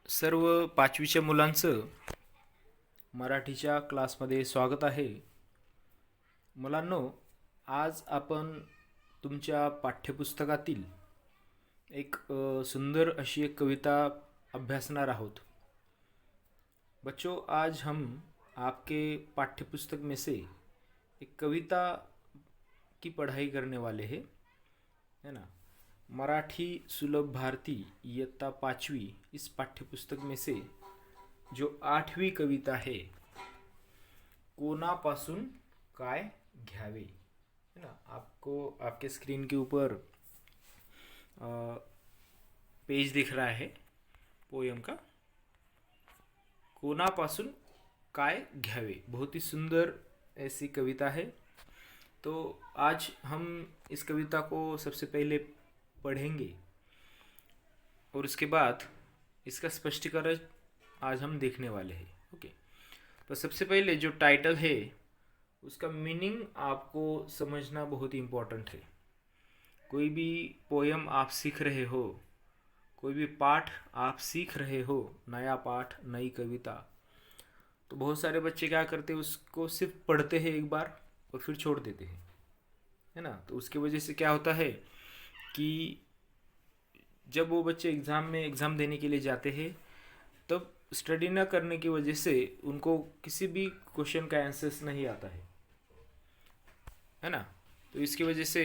सर्व पाचवीच्या मुलांचं मराठीच्या क्लासमध्ये स्वागत आहे. मुलांनो, आज आपण तुमच्या पाठ्यपुस्तकातील एक सुंदर अशी एक कविता अभ्यासणार आहोत. बच्चों, आज हम आपके पाठ्यपुस्तक में से एक कविता की पढ़ाई करने वाले हैं, है ना. मराठी सुलभ भारती इयत्ता पाचवी इस पाठ्यपुस्तक में से जो 8वीं कविता है, कोणापासून काय घ्यावे, है ना. आपको आपके स्क्रीन के ऊपर पेज दिख रहा है पोयम का. कोणापासून काय घ्यावे, बहुत ही सुंदर ऐसी कविता है. तो आज हम इस कविता को सबसे पहले पढ़ेंगे और उसके बाद इसका स्पष्टीकरण आज हम देखने वाले हैं. ओके, तो सबसे पहले जो टाइटल है उसका मीनिंग आपको समझना बहुत ही इम्पोर्टेंट है. कोई भी पोयम आप सीख रहे हो, कोई भी पाठ आप सीख रहे हो, नया पाठ, नई कविता, तो बहुत सारे बच्चे क्या करते हैं, उसको सिर्फ पढ़ते हैं एक बार और फिर छोड़ देते हैं, है ना. तो उसकी वजह से क्या होता है कि जब वो बच्चे एग्ज़ाम देने के लिए जाते हैं, तब स्टडी न करने की वजह से उनको किसी भी क्वेश्चन का आंसर्स नहीं आता है ना. तो इसकी वजह से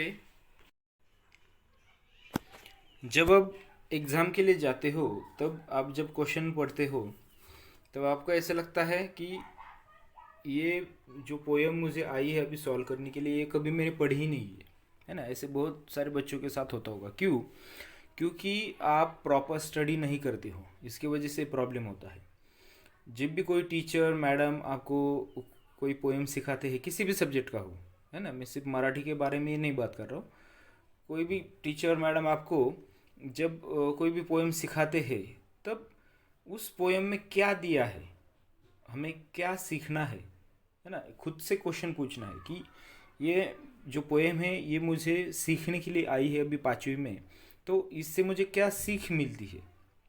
जब आप एग्ज़ाम के लिए जाते हो, तब आप जब क्वेश्चन पढ़ते हो, तब आपको ऐसा लगता है कि ये जो पोयम मुझे आई है अभी सॉल्व करने के लिए, ये कभी मैंने पढ़ी ही नहीं है ना. ऐसे बहुत सारे बच्चों के साथ होता होगा. क्यों? क्योंकि आप प्रॉपर स्टडी नहीं करते हो, इसकी वजह से प्रॉब्लम होता है. जब भी कोई टीचर मैडम आपको कोई पोएम सिखाते हैं, किसी भी सब्जेक्ट का हो, है ना, मैं सिर्फ मराठी के बारे में नहीं बात कर रहा हूँ. कोई भी टीचर मैडम आपको जब कोई भी पोएम सिखाते हैं, तब उस पोएम में क्या दिया है, हमें क्या सीखना है ना. खुद से क्वेश्चन पूछना है कि ये जो पोएम है ये मुझे सीखने के लिए आई है अभी पाँचवीं में, तो इससे मुझे क्या सीख मिलती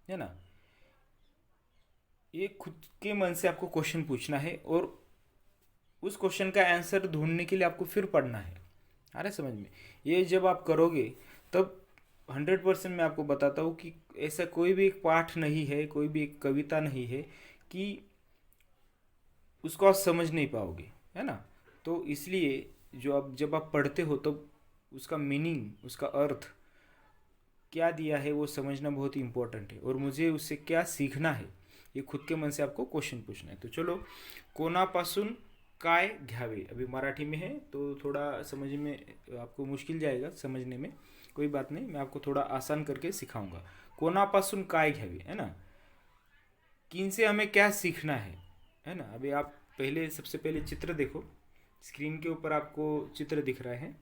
है ना. ये खुद के मन से आपको क्वेश्चन पूछना है और उस क्वेश्चन का आंसर ढूंढने के लिए आपको फिर पढ़ना है. आ रहा है समझ में? ये जब आप करोगे तब 100% मैं आपको बताता हूँ कि ऐसा कोई भी एक पाठ नहीं है, कोई भी एक कविता नहीं है कि उसको आप समझ नहीं पाओगे, है ना. तो इसलिए जब आप पढ़ते हो, तब उसका मीनिंग, उसका अर्थ क्या दिया है वो समझना बहुत ही इम्पोर्टेंट है, और मुझे उससे क्या सीखना है ये खुद के मन से आपको क्वेश्चन पूछना है. तो चलो, कोणापासून काय घ्यावे अभी मराठी में है, तो थोड़ा समझ में आपको मुश्किल जाएगा समझने में. कोई बात नहीं, मैं आपको थोड़ा आसान करके सिखाऊंगा. कोणापासून काय घ्यावे, है ना, किन से हमें क्या सीखना है ना. अभी आप सबसे पहले चित्र देखो. स्क्रीन के ऊपर आपको चित्र दिख रहा है.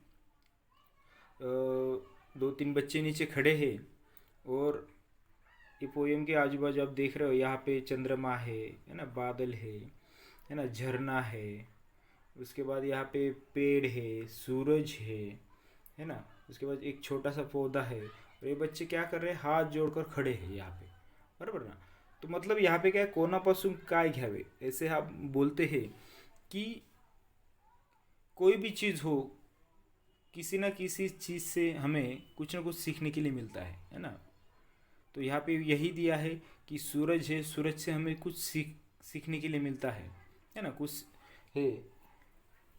2-3 बच्चे नीचे खड़े हैं और ये पोएम के आजू बाजू आप देख रहे हो, यहाँ पे चंद्रमा है ना, बादल है ना, झरना है. उसके बाद यहाँ पे पेड़ है, सूरज है ना. उसके बाद एक छोटा सा पौधा है, और ये बच्चे क्या कर रहे हैं, हाथ जोड़कर खड़े हैं यहाँ पे, बराबर ना. तो मतलब यहाँ पे क्या है, कोणापासून काय घ्यावे, ऐसे आप बोलते हैं कि कोई भी चीज़ हो, किसी ना किसी चीज़ से हमें कुछ ना कुछ सीखने के लिए मिलता है ना. तो यहाँ पे यही दिया है कि सूरज है, सूरज से हमें कुछ सीखने के लिए मिलता है ना, कुछ है.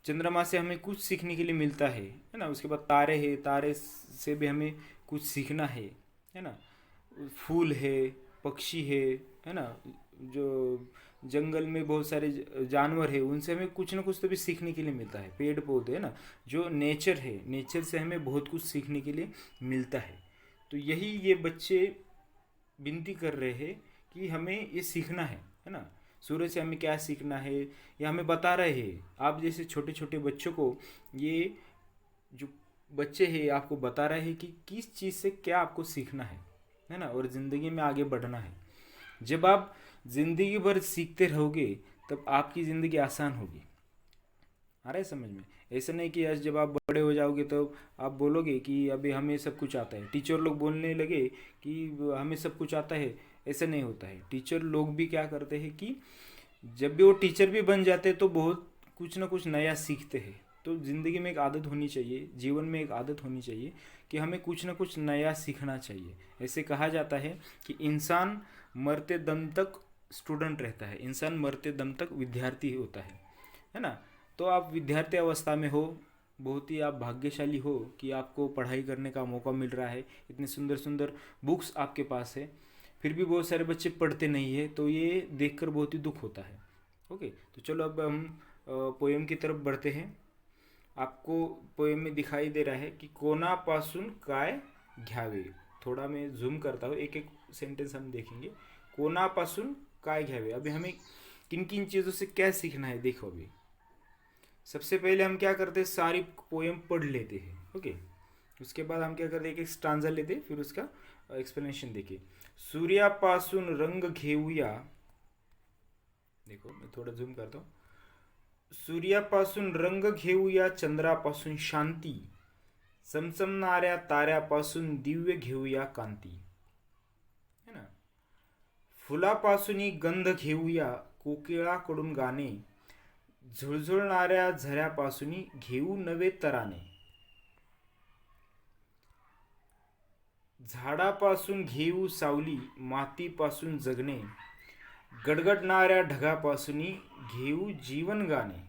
चंद्रमा से हमें कुछ सीखने के लिए मिलता है ना. उसके बाद तारे हैं, तारे से भी हमें कुछ सीखना है ना. फूल है, पक्षी है ना. जो जंगल में बहुत सारे जानवर है, उनसे हमें कुछ ना कुछ तो भी सीखने के लिए मिलता है. पेड़ पौधे है ना, जो नेचर है, नेचर से हमें बहुत कुछ सीखने के लिए मिलता है. तो यही ये बच्चे विनती कर रहे हैं कि हमें ये सीखना है ना. सूरज से हमें क्या सीखना है ये हमें बता रहे हैं. आप जैसे छोटे छोटे बच्चों को ये जो बच्चे हैं आपको बता रहे हैं कि किस चीज़ से क्या आपको सीखना है ना, और ज़िंदगी में आगे बढ़ना है. जब आप ज़िंदगी भर सीखते रहोगे, तब आपकी ज़िंदगी आसान होगी. आ रहा है समझ में? ऐसा नहीं कि आज जब आप बड़े हो जाओगे तो आप बोलोगे कि अभी हमें सब कुछ आता है, टीचर लोग बोलने लगे कि हमें सब कुछ आता है। ऐसा नहीं होता है। टीचर लोग भी क्या करते हैं कि जब भी वो टीचर भी बन जाते हैं तो बहुत कुछ ना कुछ नया सीखते हैं। तो ज़िंदगी में एक आदत होनी चाहिए, जीवन में एक आदत होनी चाहिए कि हमें कुछ ना कुछ नया सीखना चाहिए। ऐसे कहा जाता है कि इंसान मरते दम तक स्टूडेंट रहता है, इंसान मरते दम तक विद्यार्थी होता है ना? तो आप विद्यार्थी अवस्था में हो, बहुत ही आप भाग्यशाली हो कि आपको पढ़ाई करने का मौका मिल रहा है, इतने सुंदर सुंदर बुक्स आपके पास है। फिर भी बहुत सारे बच्चे पढ़ते नहीं है, तो ये देखकर बहुत ही दुख होता है। ओके, तो चलो अब हम पोएम की तरफ बढ़ते हैं। आपको पोएम में दिखाई दे रहा है कि कोणापासून काय घ्यावे। थोड़ा मैं जूम करता हूँ, एक एक सेंटेंस हम देखेंगे। कोणापासून काय घ्यावे, अभी हमें किन किन चीज़ों से क्या सीखना है देखो। अभी सबसे पहले हम क्या करते हैं, सारी पोएम पढ़ लेते हैं। ओके, उसके बाद हम क्या करते हैं, एक एक स्टांजा लेते हैं, फिर उसका एक्सप्लेनेशन देखिए। सूर्यापासून रंग घेऊया, देखो मैं थोड़ा झूम करता हूँ। सूर्यापासून रंग घेऊया, चंद्रापासून शांती, चमचमणाऱ्या ताऱ्यापासून दिव्य घेऊया कांती, है ना? फुलापासून गंध घेऊया, कोकिळाकडून गाणे, झुळझुळणाऱ्या झऱ्यापासून घेऊ नवे तराने, झाडापासून घेऊ सावली, मातीपासून जगणे, गडगडणाऱ्या ढगापासून घेऊ जीवन गाणे,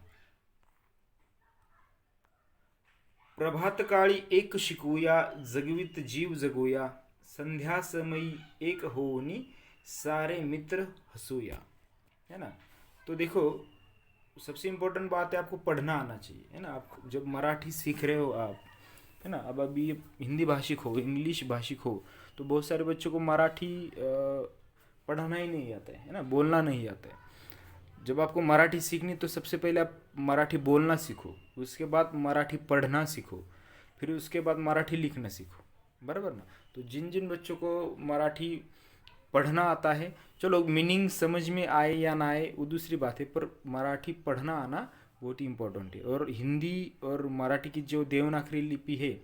प्रभातकाळी एक शिकूया, जगवित जीव जगूया, संध्यासमयी एक होनी, सारे मित्र हसूया, है ना? तो देखो, सबसे इम्पोर्टेंट बात है आपको पढ़ना आना चाहिए, है ना? आप जब मराठी सीख रहे हो आप, है ना, अब अभी हिंदी भाषिक हो, इंग्लिश भाषिक हो, तो बहुत सारे बच्चों को मराठी पढ़ना ही नहीं आता है ना, बोलना नहीं आता है। जब आपको मराठी सीखनी तो सबसे पहले आप मराठी बोलना सीखो, उसके बाद मराठी पढ़ना सीखो, फिर उसके बाद मराठी लिखना सीखो, बराबर ना? तो जिन जिन बच्चों को मराठी पढ़ना आता है, चलो मीनिंग समझ में आए या ना आए वो दूसरी बात है, पर मराठी पढ़ना आना बहुत ही इम्पोर्टेंट है। और हिंदी और मराठी की जो देवनागरी लिपि है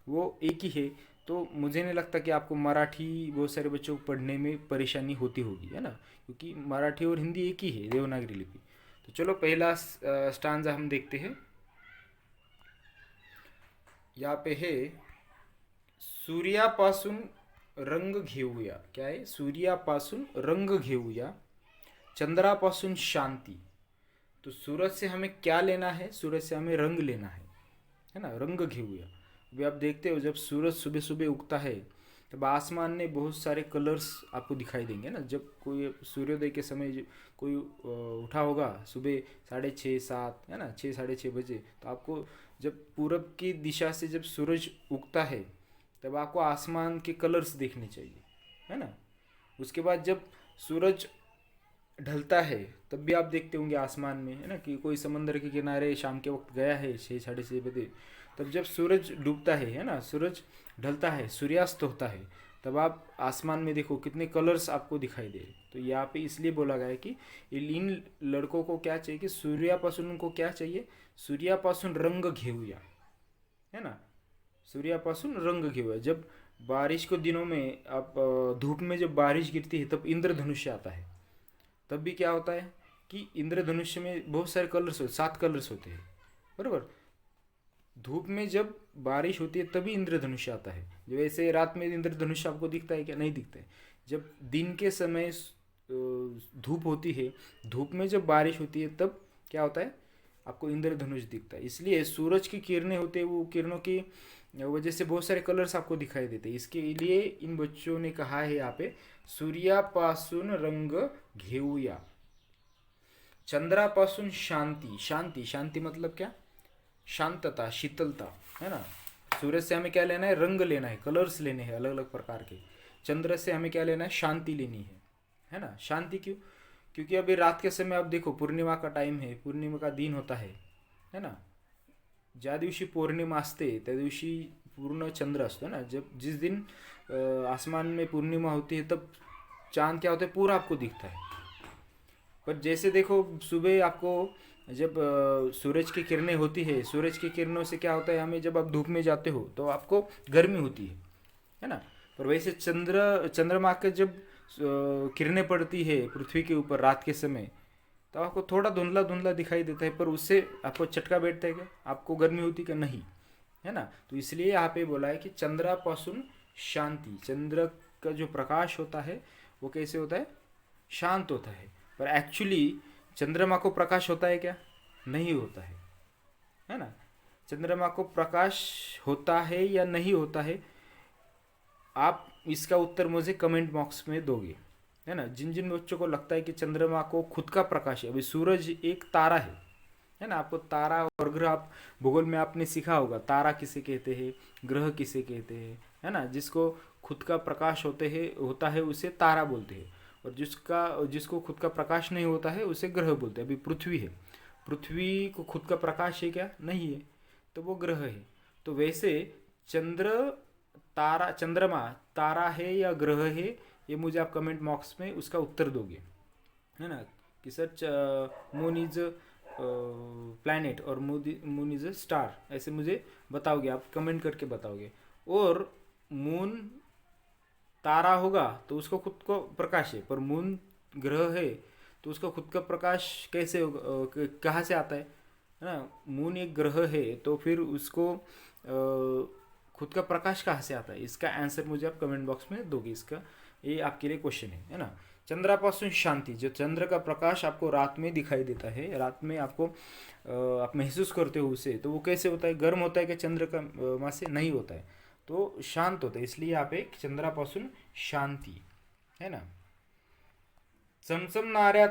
वो एक ही है, तो मुझे नहीं लगता कि आपको मराठी बहुत सारे बच्चों को पढ़ने में परेशानी होती होगी, है ना? क्योंकि मराठी और हिंदी एक ही है, देवनागरी लिपि। तो चलो पहला स्टांजा हम देखते हैं। यहाँ पे है, सूर्यापासून रंग घेऊया, क्या है? सूर्यापासून रंग घेऊया, चंद्रापासून शांति। तो सूरज से हमें क्या लेना है? सूरज से हमें रंग लेना है ना? रंग घेऊया। अभी आप देखते हो जब सूरज सुबह सुबह उगता है तब आसमान में बहुत सारे कलर्स आपको दिखाई देंगे ना। जब कोई सूर्योदय के समय कोई उठा होगा सुबह 6:30-7, है ना, 6-6:30 बजे, तो आपको जब पूरब की दिशा से जब सूरज उगता है तब आपको आसमान के कलर्स देखने चाहिए, है ना? उसके बाद जब सूरज ढलता है तब भी आप देखते होंगे आसमान में, है ना, कि कोई समंदर के किनारे शाम के वक्त गया है 6-6:30 बजे, तब जब सूरज डूबता है ना, सूरज ढलता है, सूर्यास्त होता है, तब आप आसमान में देखो कितने कलर्स आपको दिखाई दे। तो यहाँ पे इसलिए बोला गया है कि इन लड़कों को क्या चाहिए कि सूर्यापासून उनको क्या चाहिए? सूर्यापासून रंग घेऊया, है ना? सूर्यापासून रंग घेऊया। जब बारिश के दिनों में आप धूप में जब बारिश गिरती है तब इंद्रधनुष्य आता है, तब भी क्या होता है कि इंद्रधनुष्य में बहुत सारे कलर्स होते, 7 कलर्स होते हैं, बराबर? धूप में जब बारिश होती है तभी इंद्रधनुष्य आता है। जो वैसे रात में इंद्रधनुष्य आपको दिखता है क्या? नहीं दिखता है। जब दिन के समय धूप होती है, धूप में जब बारिश होती है तब क्या होता है? आपको इंद्रधनुष दिखता है। इसलिए सूरज की किरणें होते हैं, वो किरणों की वजह से बहुत सारे कलर्स आपको दिखाई देते हैं। इसके लिए इन बच्चों ने कहा है यहाँ पे, सूर्यापासून रंग घेऊया, चंद्रापासून शांति। शांति, शांति मतलब क्या? शांतता, शीतलता, है ना? सूरज से हमें क्या लेना है? रंग लेना है, कलर्स लेने हैं अलग अलग प्रकार के। चंद्र से हमें क्या लेना है? शांति लेनी है ना? शांति क्यों? क्योंकि अभी रात के समय आप देखो, पूर्णिमा का टाइम है, पूर्णिमा का दिन होता है ना? ज्या दिवशी पौर्णिमा असते त्या दिवशी पूर्ण चंद्र असतो ना। जब जिस दिन आसमान में पूर्णिमा होती है तब चांद क्या होता है? पूरा आपको दिखता है। पर जैसे देखो सुबह आपको जब सूरज की किरणें होती है, सूरज की किरणों से क्या होता है, हमें जब आप धूप में जाते हो तो आपको गर्मी होती है ना। पर वैसे चंद्रमा के जब किरणें पड़ती है पृथ्वी के ऊपर रात के समय, तो आपको थोड़ा धुंधला धुंधला दिखाई देता है, पर उससे आपको चटका बैठता है क्या, आपको गर्मी होती क्या, नहीं, है ना। तो इसलिए यहाँ पे बोला है कि चंद्रापासून शांति, चंद्र का जो प्रकाश होता है वो कैसे होता है, शांत होता है। पर एक्चुअली चंद्रमा को प्रकाश होता है क्या, नहीं होता है ना। चंद्रमा को प्रकाश होता है या नहीं होता है, आप इसका उत्तर मुझे कमेंट बॉक्स में दोगे, है ना। जिन जिन बच्चों को लगता है कि चंद्रमा को खुद का प्रकाश है, अभी सूरज एक तारा है ना। आपको तारा और ग्रह, आप भूगोल में आपने सीखा होगा तारा किसे कहते हैं, ग्रह किसे कहते हैं, है ना। जिसको खुद का प्रकाश होता है उसे तारा बोलते हैं, और जिसको खुद का प्रकाश नहीं होता है उसे ग्रह बोलते हैं। अभी पृथ्वी है, पृथ्वी को खुद का प्रकाश है क्या, नहीं है, तो वो ग्रह है। तो वैसे चंद्रमा तारा है या ग्रह है, ये मुझे आप कमेंट बॉक्स में उसका उत्तर दोगे, है ना। कि सर मून इज प्लैनेट और मून इज अ स्टार, ऐसे मुझे बताओगे, आप कमेंट करके बताओगे। और मून तारा होगा तो उसको खुद को प्रकाश है, पर मून ग्रह है तो उसका खुद का प्रकाश कैसे होगा, कहाँ से आता है ना। मून एक ग्रह है तो फिर उसको खुद का प्रकाश कहाँ से आता है, इसका आंसर मुझे आप कमेंट बॉक्स में दोगे। इसका ये आपके लिए क्वेश्चन है ना। चंद्रापासून शांति, जो चंद्र का प्रकाश आपको रात में दिखाई देता है, रात में आपको आप महसूस करते हो उसे, तो वो कैसे होता है, गर्म होता है कि चंद्र का मास से, नहीं होता है, तो शांत होता है। इसलिए यहाँ पे चंद्रापासून शांती, है ना। चमचमणाऱ्या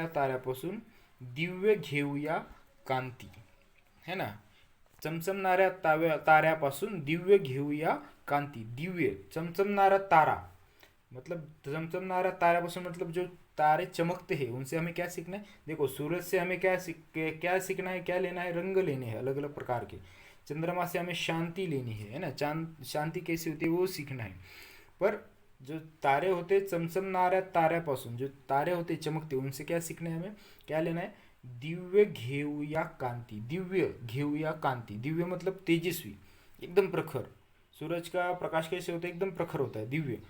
ताऱ्यापासून दिव्य घेऊया कांती, है ना। चमचमणाऱ्या ताऱ्यापासून दिव्य घेऊया कांती, दिव्य चमचमणारा तारा, मतलब चमचमणारा ताऱ्यापासून मतलब जो तारे चमकते हैं उनसे हमें क्या सीखना है। देखो सूरज से हमें क्या सीखना है, क्या लेना है, रंग लेने हैं अलग अलग प्रकार के। चंद्रमा से हमें शांति लेनी है ना, शांति कैसी होती है वो सीखना है। पर जो तारे होते चमचमणाऱ्या ताऱ्यापासून, जो तारे होते चमकते, उनसे क्या सीखना है, हमें क्या लेना है, दिव्य घेऊया कांति, दिव्य घेऊया कांति। दिव्य मतलब तेजस्वी, एकदम प्रखर। सूरज का प्रकाश कैसे होता है, एकदम प्रखर होता है, दिव्य।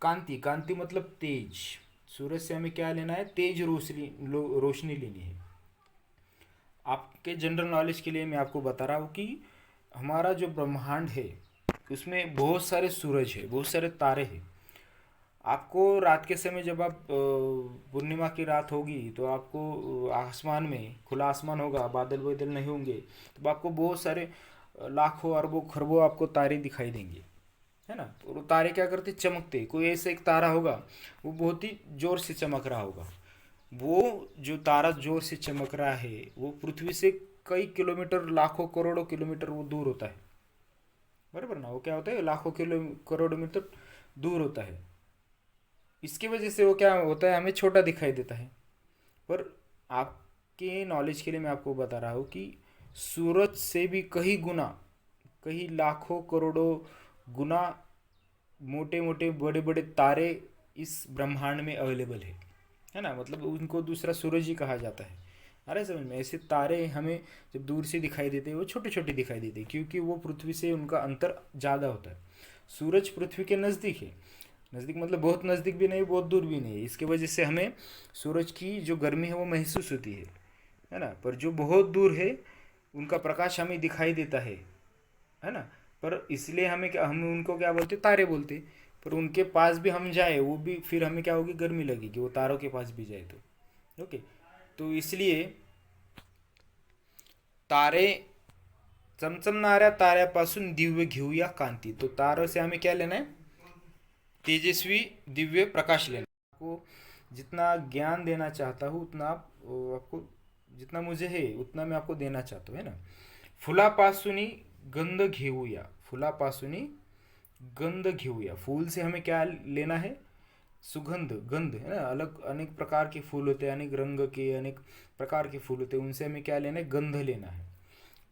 कांति, कांति मतलब तेज। सूरज से हमें क्या लेना है, तेज रोशनी लेनी है। आपके जनरल नॉलेज के लिए मैं आपको बता रहा हूँ कि हमारा जो ब्रह्मांड है उसमें बहुत सारे सूरज है, बहुत सारे तारे हैं। आपको रात के समय जब आप पूर्णिमा की रात होगी तो आपको आसमान में खुला आसमान होगा, बादल बादल नहीं होंगे, तो आपको बहुत सारे लाखों अरबों खरबों आपको तारे दिखाई देंगे, है ना। और वो तारे क्या करते, चमकते। कोई ऐसा एक तारा होगा वो बहुत ही जोर से चमक रहा होगा, वो जो तारा जोर से चमक रहा है वो पृथ्वी से कई किलोमीटर, लाखों करोड़ों किलोमीटर वो दूर होता है, बराबर ना। वो क्या होता है, लाखों करोड़ों मीटर दूर होता है। इसकी वजह से वो क्या होता है, हमें छोटा दिखाई देता है। पर आपके नॉलेज के लिए मैं आपको बता रहा हूँ कि सूरज से भी कई गुना, कई लाखों करोड़ों गुना मोटे मोटे बड़े बड़े तारे इस ब्रह्मांड में अवेलेबल है ना। मतलब उनको दूसरा सूरज ही कहा जाता है। अरे समझ में, ऐसे तारे हमें जब दूर से दिखाई देते हैं वो छोटे छोटे दिखाई देते हैं, क्योंकि वो पृथ्वी से उनका अंतर ज़्यादा होता है। सूरज पृथ्वी के नज़दीक है, नज़दीक मतलब बहुत नज़दीक भी नहीं, बहुत दूर भी नहीं है। इसकी वजह से हमें सूरज की जो गर्मी है वो महसूस होती है ना। पर जो बहुत दूर है उनका प्रकाश हमें दिखाई देता है ना। पर इसलिए हम उनको क्या बोलते, तारे बोलते। पर उनके पास भी हम जाए वो भी फिर हमें क्या होगी, गर्मी लगेगी, वो तारों के पास भी जाए तो। ओके, तो इसलिए तारे, चमचमणाऱ्या ताऱ्यापासून दिव्य घेऊया कांती, तो तारों से हमें क्या लेना है, तेजस्वी दिव्य प्रकाश लेना। आपको जितना ज्ञान देना चाहता हूँ उतना आपको जितना मुझे है उतना मैं आपको देना चाहता हूँ, है ना। फुलापासूनी गंध घेऊया, फुलापासूनी गंध घेऊया, फूल से हमें क्या लेना है, सुगंध, गंध, है ना। अलग अनेक प्रकार के फूल होते हैं, अनेक रंग के अनेक प्रकार के फूल होते हैं, उनसे हमें क्या लेना है, गंध लेना है।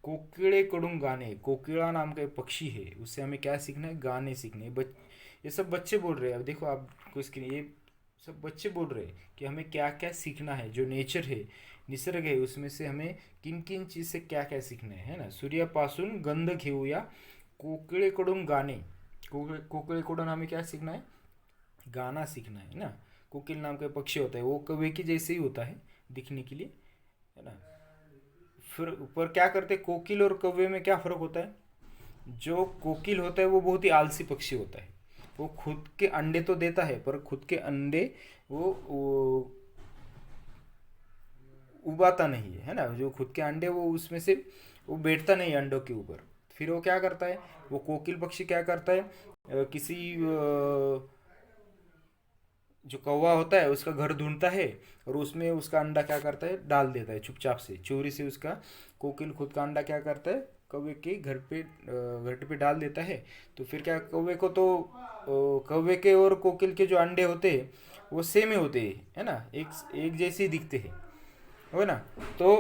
कोकिड़ेकडून गाने, कोकिला नाम का एक पक्षी है, उससे हमें क्या सीखना है, गाने सीखने। ये सब बच्चे बोल रहे हैं। अब देखो आपको स्क्रीन, ये सब बच्चे बोल रहे हैं कि हमें क्या क्या सीखना है, जो नेचर है, निसर्ग है, उसमें से हमें किन किन चीज से क्या क्या सीखना है ना. सूर्यापासून गंध घेऊया, कोकिळेकडून गाणे. कोकिळेकडून हमें क्या सीखना है, गाना सीखना है ना. कोकिल नाम का पक्षी होता है, वो कौवे के जैसे ही होता है दिखने के लिए, है ना. फिर ऊपर क्या करते हैं, कोकिल और कौवे में क्या फर्क होता है. जो कोकिल होता है वो बहुत ही आलसी पक्षी होता है. वो खुद के अंडे तो देता है, पर खुद के अंडे वो उबाता नहीं है ना. जो खुद के अंडे वो उसमें से वो बैठता नहीं है अंडों के ऊपर. फिर वो क्या करता है, वो कोकिल पक्षी क्या करता है, किसी जो कौवा होता है उसका घर ढूंढता है, और उसमें उसका अंडा क्या करता है, डाल देता है चुपचाप से, चोरी से. उसका कोकिल खुद का अंडा क्या करता है, कौवे के घर पे डाल देता है. तो फिर क्या, कौवे को तो कौवे के और कोकिल के जो अंडे होते हैं वो सेम ही होते हैं, है ना, एक एक जैसे ही दिखते हैं, है ना. तो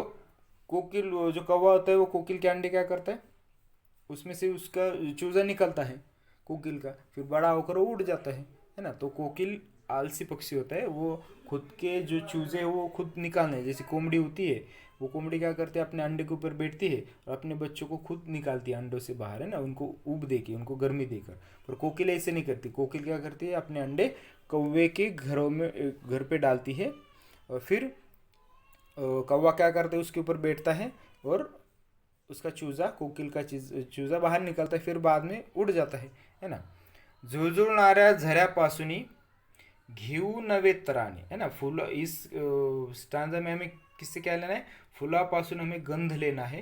कोकिल जो कौवा होता है वो कोकिल के अंडे क्या करता है, उसमें से उसका चूजा निकलता है कोकिल का, फिर बड़ा होकर वो उड़ जाता है ना. तो कोकिल आलसी पक्षी होता है, वो खुद के जो चूजे हैं वो खुद निकालने, जैसे कोमड़ी होती है, वो कोमड़ी क्या करती है, अपने अंडे के ऊपर बैठती है और अपने बच्चों को खुद निकालती है अंडों से बाहर, है ना, उनको ऊब दे के, उनको गर्मी देकर. पर कोकिल ऐसे नहीं करती. कोकिल क्या करती है, अपने अंडे कौवे के घरों में घर पे डालती है, और फिर कौवा क्या करता है, उसके ऊपर बैठता है और उसका चूजा, कोकिल का चूजा बाहर निकलता है, फिर बाद में उड़ जाता है ना. झुळझुळणाऱ्या झऱ्यापासून घेऊ नवे तराने, है ना. फूल, इस स्टांजा में हमें किससे क्या लेना है, फुलापासून हमें गंध लेना है,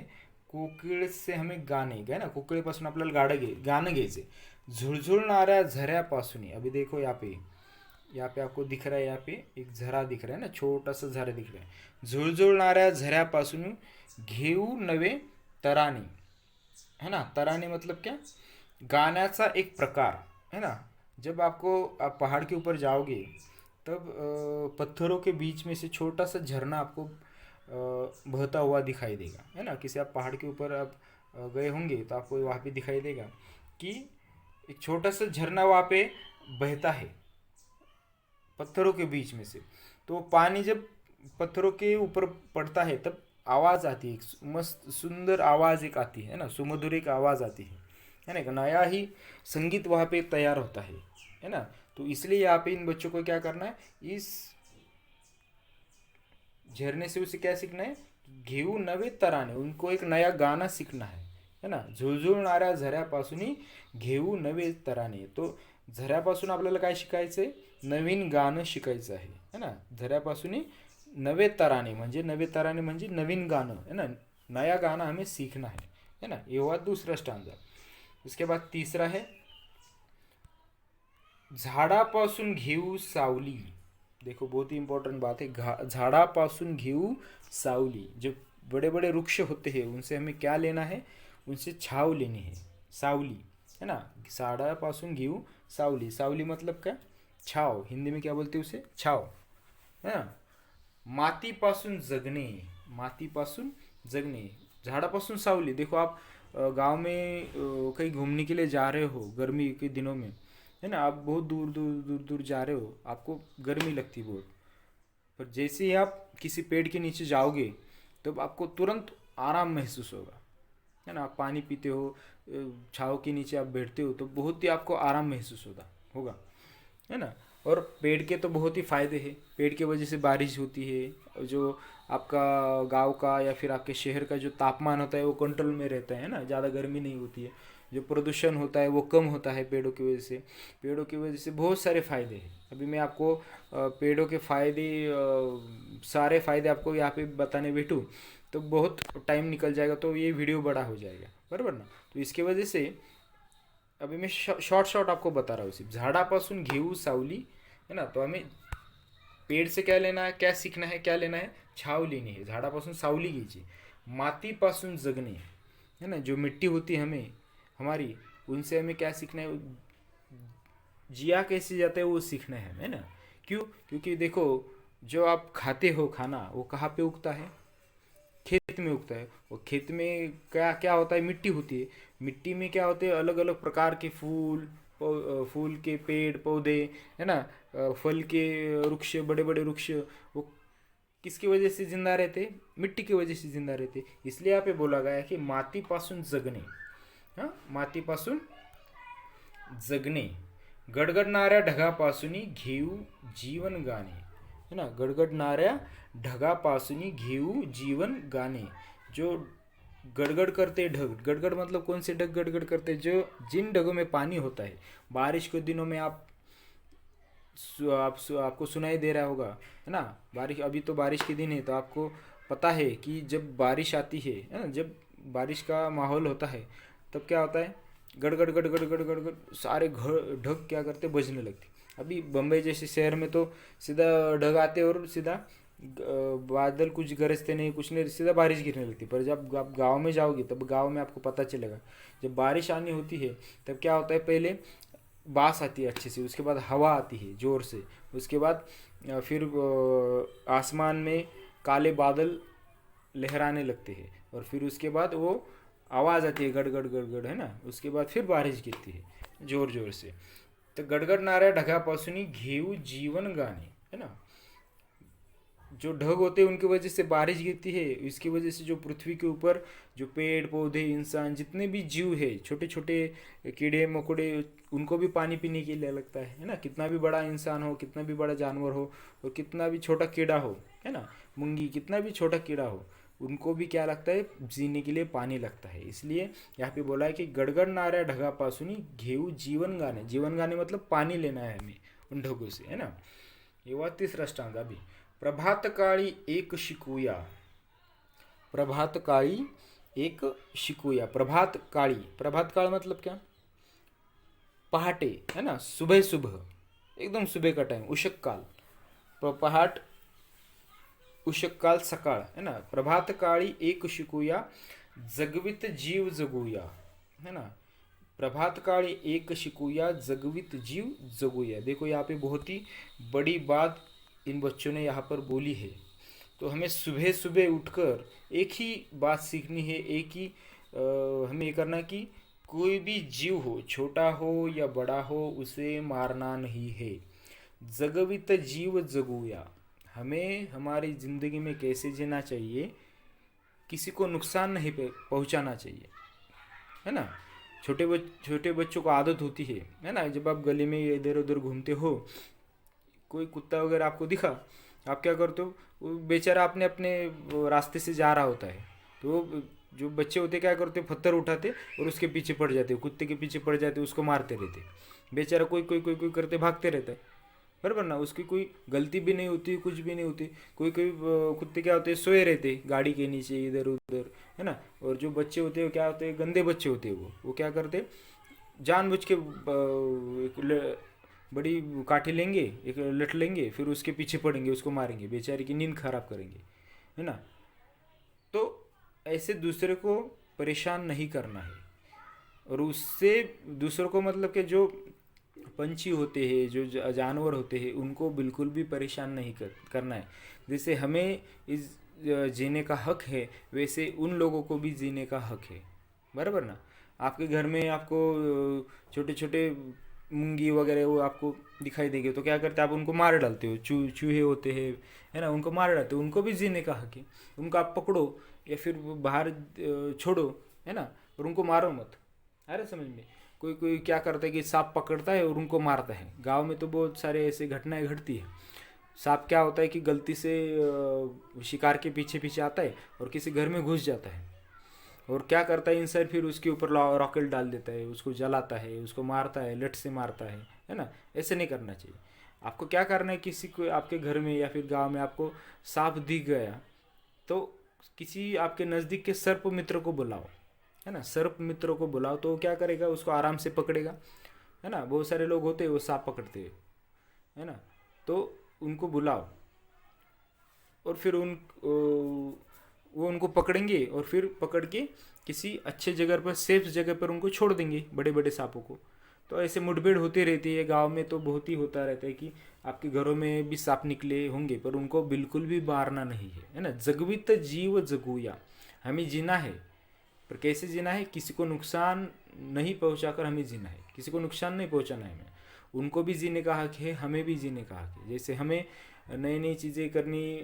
कोकिळ से हमें गाणे, है ना, कोकिळेपासून आपल्याला गाणं घ्यायचे. झुळझुळणाऱ्या झऱ्यापासून, अभी देखो यहाँ पे आपको दिख रहा है, यहाँ पे एक झरा दिख रहा है ना, छोटा सा झरा दिख रहा है. झुळझुळणाऱ्या झऱ्यापासून घेऊ नवे तराने, है ना. तराने मतलब क्या, गाण्याचा एक प्रकार, है ना. जब आप पहाड़ के ऊपर जाओगे तब पत्थरों के बीच में से छोटा सा झरना आपको बहता हुआ दिखाई देगा, है ना. किसी आप पहाड़ के ऊपर आप गए होंगे तो आपको वहाँ पे दिखाई देगा कि एक छोटा सा झरना वहाँ पे बहता है पत्थरों के बीच में से. तो पानी जब पत्थरों के ऊपर पड़ता है तब आवाज़ आती है, एक मस्त सुंदर आवाज़ एक आती है ना, सुमधुर एक आवाज़ आती है ना. एक नया ही संगीत वहाँ पे तैयार होता है ना. तो इसलिए यहाँ पे इन बच्चों को क्या करना है, इस झरने से उसे क्या सीखना है, घेऊ नवे तराने, उनको एक नया गाना सीखना है ना. झुळझुळणाऱ्या झऱ्यापासून घेऊ नवे तराने. तो झऱ्यापासून आपल्याला काय शिकायचंय, नवीन गाणं शिकायचं आहे ना. झऱ्यापासून नवे तराने म्हणजे नवीन गाणं, है ना, नया गाना हमें सीखना है ना. ये हुआ दूसरा स्टांजा. उसके बाद तीसरा है, झाडापासून घेऊ सावली. देखो बहुत ही इंपॉर्टेंट बात है, झाडापासून घेऊ सावली. जो बड़े बड़े वृक्ष होते हैं उनसे हमें क्या लेना है, उनसे छाव लेनी है, सावली, है ना. झाडापासून घेऊ सावली. सावली मतलब क्या, छाव. हिंदी में क्या बोलते हैं उसे, छाव, है ना. मातीपासून जगणे, मातीपासून जगणे, झाडापासून सावली. देखो आप गांव में कहीं घूमने के लिए जा रहे हो गर्मी के दिनों में, है ना, आप बहुत दूर दूर दूर दूर जा रहे हो, आपको गर्मी लगती है बहुत, पर जैसे ही आप किसी पेड़ के नीचे जाओगे तब आपको तुरंत आराम महसूस होगा, है ना. आप पानी पीते हो, छाँव के नीचे आप बैठते हो तो बहुत ही आपको आराम महसूस होगा, है ना. और पेड़ के तो बहुत ही फ़ायदे हैं. पेड़ के वजह से बारिश होती है, जो आपका गांव का या फिर आपके शहर का जो तापमान होता है वो कंट्रोल में रहता है ना, ज़्यादा गर्मी नहीं होती है. जो प्रदूषण होता है वो कम होता है पेड़ों की वजह से. पेड़ों की वजह से बहुत सारे फ़ायदे हैं. अभी मैं आपको पेड़ों के फ़ायदे, सारे फ़ायदे आपको यहाँ पे बताने बैठूँ तो बहुत टाइम निकल जाएगा, तो ये वीडियो बड़ा हो जाएगा, बराबर ना. तो इसके वजह से अभी मैं शॉर्ट आपको बता रहा हूँ सिर्फ. झाडापासून घेऊ सावली, है ना. तो हमें पेड़ से क्या लेना है, क्या सीखना है, क्या लेना है, छाव लेनी है. झाडापासून सावली घ्यायची. मातीपासून जगणे, है ना, जो मिट्टी होती है हमें हमारी, उनसे हमें क्या सीखना है, जिया कैसे जाता है वो सीखना है ना. क्यों, क्योंकि देखो जो आप खाते हो खाना वो कहाँ पे उगता है, खेत में उगता है. और खेत में क्या क्या होता है, मिट्टी होती है. मिट्टी में क्या होते हैं, अलग अलग प्रकार के फूल के पेड़ पौधे, है ना, फल के वृक्ष, बड़े बड़े वृक्ष, वो किसकी वजह से जिंदा रहते? मिट्टी की वजह से जिंदा रहते. इसलिए यहाँ पे बोला गया है कि मातीपासून जगणे. हां, मातीपासून जगणे, गडगडणाऱ्या ढगापासून घेऊ जीवन गाणे. है ना, गडगडणाऱ्या ढगापासून घेऊ जीवन गाणे. जो गड़गड़ करते ढग, गड़गड़ मतलब कौन से ढग गड़गड़ करते? जो जिन ढगों में पानी होता है. बारिश के दिनों में आपको सुनाई दे रहा होगा, है ना. बारिश, अभी तो बारिश के दिन है, तो आपको पता है कि जब बारिश आती है ना, जब बारिश का माहौल होता है, तब क्या होता है? गड़गड़ गड़गड़ गड़गड़ गड़, सारे ढग क्या करते? बजने लगते. अभी बम्बई जैसे शहर में तो सीधा ढग आते और सीधा बादल कुछ गरजते नहीं, कुछ नहीं, सीधा बारिश गिरने लगती. पर जब आप गांव में जाओगे, तब गांव में आपको पता चलेगा, जब बारिश आनी होती है तब क्या होता है? पहले बास आती है अच्छे से, उसके बाद हवा आती है ज़ोर से, उसके बाद फिर आसमान में काले बादल लहराने लगते हैं, और फिर उसके बाद वो आवाज़ आती है गड़गड़ गड़गड़, है ना. उसके बाद फिर बारिश गिरती है जोर जोर से. तो गडगडणाऱ्या ढगापासून घेऊ जीवन गाणे, है ना. जो ढग होते हैं उनकी वजह से बारिश गिरती है. इसकी वजह से जो पृथ्वी के ऊपर जो पेड़ पौधे, इंसान, जितने भी जीव है, छोटे छोटे कीड़े मकोड़े, उनको भी पानी पीने के लिए लगता है ना. कितना भी बड़ा इंसान हो, कितना भी बड़ा जानवर हो, और कितना भी छोटा कीड़ा हो, है ना, मुंगी, कितना भी छोटा कीड़ा हो, उनको भी क्या लगता है? जीने के लिए पानी लगता है. इसलिए यहाँ पे बोला है कि गडगडणाऱ्या ढगापासून घेऊ जीवन गाणे. जीवन गाणे मतलब पानी लेना है हमें उन ढगों से, है ना. ये हुआ तीसरा स्टांग. अभी प्रभात काळी एक शिकूया. प्रभात काळी एक शिकूया. प्रभात काळी, प्रभात काल मतलब क्या? पहाटे, है ना, सुबह सुबह, एकदम सुबह का टाइम, उषक काल. पहाट, उषक काल, सकाळ, है ना. प्रभात काळी एक शिकूया, जगवित जीव जगूया, है ना. प्रभात काळी एक शिकूया, जगवित जीव जगूया. देखो यहाँ पे बहुत ही बड़ी बात इन बच्चों ने यहाँ पर बोली है. तो हमें सुबह सुबह उठकर एक ही बात सीखनी है, एक ही हमें ये करना कि कोई भी जीव हो, छोटा हो या बड़ा हो, उसे मारना नहीं है. जगवित जीव जगूया. हमें हमारी ज़िंदगी में कैसे जीना चाहिए? किसी को नुकसान नहीं पहुंचाना चाहिए, है ना. छोटे बच्चों को आदत होती है ना, जब आप गली में इधर उधर घूमते हो, कोई कुत्ता वगैरह आपको दिखा, आप क्या करते हो? वो बेचारा अपने अपने रास्ते से जा रहा होता है, तो जो बच्चे होते क्या करते? पत्थर उठाते और उसके पीछे पड़ जाते, कुत्ते के पीछे पड़ जाते, उसको मारते रहते. बेचारा कोई कोई कोई कोई करते भागते रहता है, बराबर ना. उसकी कोई गलती भी नहीं होती, कुछ भी नहीं होती. कोई कोई कुत्ते क्या होते हैं? सोए रहते गाड़ी के नीचे इधर उधर, है ना. और जो बच्चे होते हैं, क्या होते हैं? गंदे बच्चे होते हैं. वो क्या करते? जानबूझ के बड़ी काठी लेंगे, एक लठ लेंगे, फिर उसके पीछे पड़ेंगे, उसको मारेंगे, बेचारे की नींद खराब करेंगे, है ना. तो ऐसे दूसरे को परेशान नहीं करना है. और उससे दूसरों को मतलब कि जो पंछी होते हैं, जो जानवर होते हैं, उनको बिल्कुल भी परेशान नहीं करना है. जैसे हमें इस जीने का हक है, वैसे उन लोगों को भी जीने का हक है, बराबर ना. आपके घर में आपको छोटे छोटे मूंगी वगैरह वो आपको दिखाई देंगे, तो क्या करते हैं? आप उनको मार डालते हो. चूहे होते हैं, है ना, उनको मार डालते हो. उनको भी जीने का हक है. उनको आप पकड़ो या फिर बाहर छोड़ो, है ना, और उनको मारो मत. अरे समझ में. कोई कोई क्या करता है कि सांप पकड़ता है और उनको मारता है. गांव में तो बहुत सारे ऐसे घटनाएं घटती है. सांप क्या होता है कि गलती से शिकार के पीछे पीछे आता है और किसी घर में घुस जाता है, और क्या करता है इंसान? फिर उसके ऊपर रॉकेट डाल देता है, उसको जलाता है, उसको मारता है, लठ से मारता है ना. ऐसे नहीं करना चाहिए. आपको क्या करना है? किसी को आपके घर में या फिर गांव में आपको सांप दिख गया, तो किसी आपके नज़दीक के सर्प मित्र को बुलाओ, है ना. सर्प मित्रों को बुलाओ, तो क्या करेगा? उसको आराम से पकड़ेगा, है ना. बहुत सारे लोग होते हैं वो सांप पकड़ते हैं, है ना. तो उनको बुलाओ, और फिर वो उनको पकड़ेंगे, और फिर पकड़ के किसी अच्छे जगह पर, सेफ जगह पर उनको छोड़ देंगे, बड़े बड़े सांपों को. तो ऐसे मुठभेड़ होती रहती है गांव में. तो बहुत ही होता रहता है कि आपके घरों में भी सांप निकले होंगे, पर उनको बिल्कुल भी मारना नहीं है ना. जगवित जीव जगूया. हमें जीना है, पर कैसे जीना है? किसी को नुकसान नहीं पहुंचाकर हमें जीना है. किसी को नुकसान नहीं पहुंचाना है हमें. उनको भी जीने का हक है, हमें भी जीने का हक है। जैसे हमें नई नई चीज़ें करनी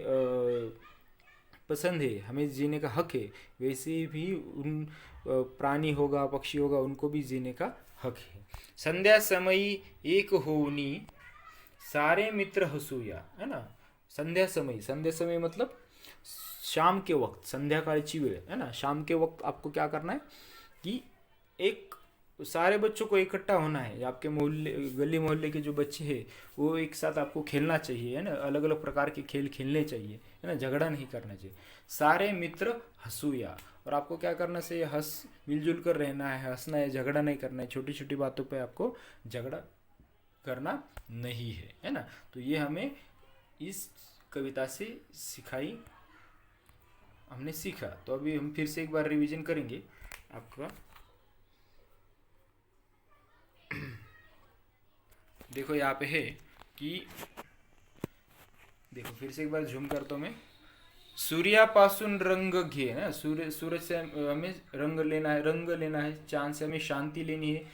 पसंद है, हमें जीने का हक है, वैसे भी उन प्राणी होगा, पक्षी होगा, उनको भी जीने का हक है। संध्या समयी एक होनी सारे मित्र हसूया, है ना। संध्या समय मतलब शाम के वक्त, संध्याकाळची वेळ, है ना। शाम के वक्त आपको क्या करना है कि एक सारे बच्चों को इकट्ठा होना है। आपके मोहल्ले, गली मोहल्ले के जो बच्चे हैं वो एक साथ आपको खेलना चाहिए, है ना। अलग अलग प्रकार के खेल खेलने चाहिए, है ना, झगड़ा नहीं करना चाहिए। सारे मित्र हसूया, और आपको क्या करना चाहिए, मिलजुल कर रहना है, हंसना है, झगड़ा नहीं करना है। छोटी छोटी बातों पे आपको झगड़ा करना नहीं है ना। तो ये हमें इस कविता से हमने सीखा। तो अभी हम फिर से एक बार रिवीजन करेंगे आपका। देखो यहाँ पे है कि, देखो फिर से एक बार झूम करता हूँ मैं। सूर्यापासून रंग घे ना, सूरज से हमें रंग लेना है। चांद से हमें शांति लेनी है।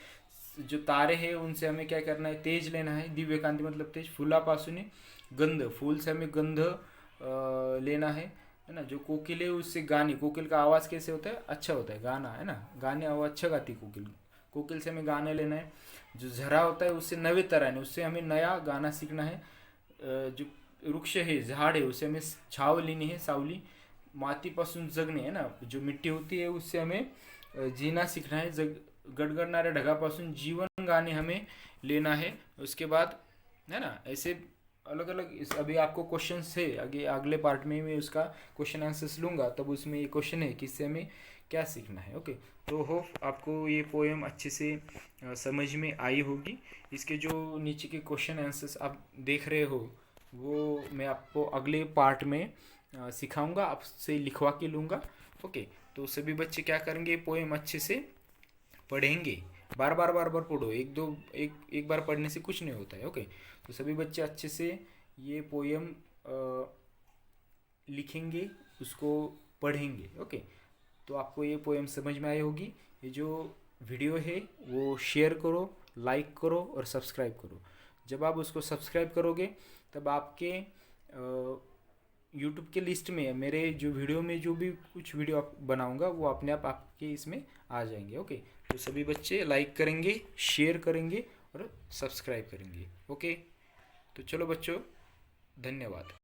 जो तारे हैं उनसे हमें क्या करना है, तेज लेना है। दिव्य कांति मतलब तेज। फूलापासून गंध, फूल से हमें गंध लेना है ना। जो कोकिल है उससे गाने, कोकिल का आवाज़ कैसे होता है, अच्छा होता है, गाना, है ना, गाने आवाज़ अच्छा गाती कोकिल से हमें गाना लेना है। जो झरा होता है उससे नवे तराने, उससे हमें नया गाना सीखना है। जो वृक्ष है, झाड़ है, उससे हमें छाव लेनी है, सावली। मातीपासून जगणे, है ना, जो मिट्टी होती है उससे हमें जीना सीखना है। गडगडणाऱ्या ढगापासून जीवन गाने हमें लेना है। उसके बाद, है ना, ऐसे अलग अलग। अभी आपको क्वेश्चन है, अगले पार्ट में मैं उसका क्वेश्चन आंसर्स लूँगा, तब उसमें ये क्वेश्चन है कि इससे हमें क्या सीखना है। ओके, तो होप आपको ये पोएम अच्छे से समझ में आई होगी। इसके जो नीचे के क्वेश्चन आंसर्स आप देख रहे हो वो मैं आपको अगले पार्ट में सिखाऊंगा, आपसे लिखवा के लूँगा। ओके, तो सभी बच्चे क्या करेंगे, पोएम अच्छे से पढ़ेंगे। बार बार पढ़ो, एक बार पढ़ने से कुछ नहीं होता है। ओके, तो सभी बच्चे अच्छे से ये पोएम लिखेंगे, उसको पढ़ेंगे। ओके, तो आपको ये पोएम समझ में आई होगी। ये जो वीडियो है वो शेयर करो, लाइक करो और सब्सक्राइब करो। जब आप उसको सब्सक्राइब करोगे तब आपके यूट्यूब के लिस्ट में मेरे जो वीडियो में जो भी कुछ वीडियो आप बनाऊंगा वो अपने आप आपके इसमें आ जाएंगे। ओके, तो सभी बच्चे लाइक करेंगे, शेयर करेंगे और सब्सक्राइब करेंगे। ओके, तो चलो बच्चों, धन्यवाद।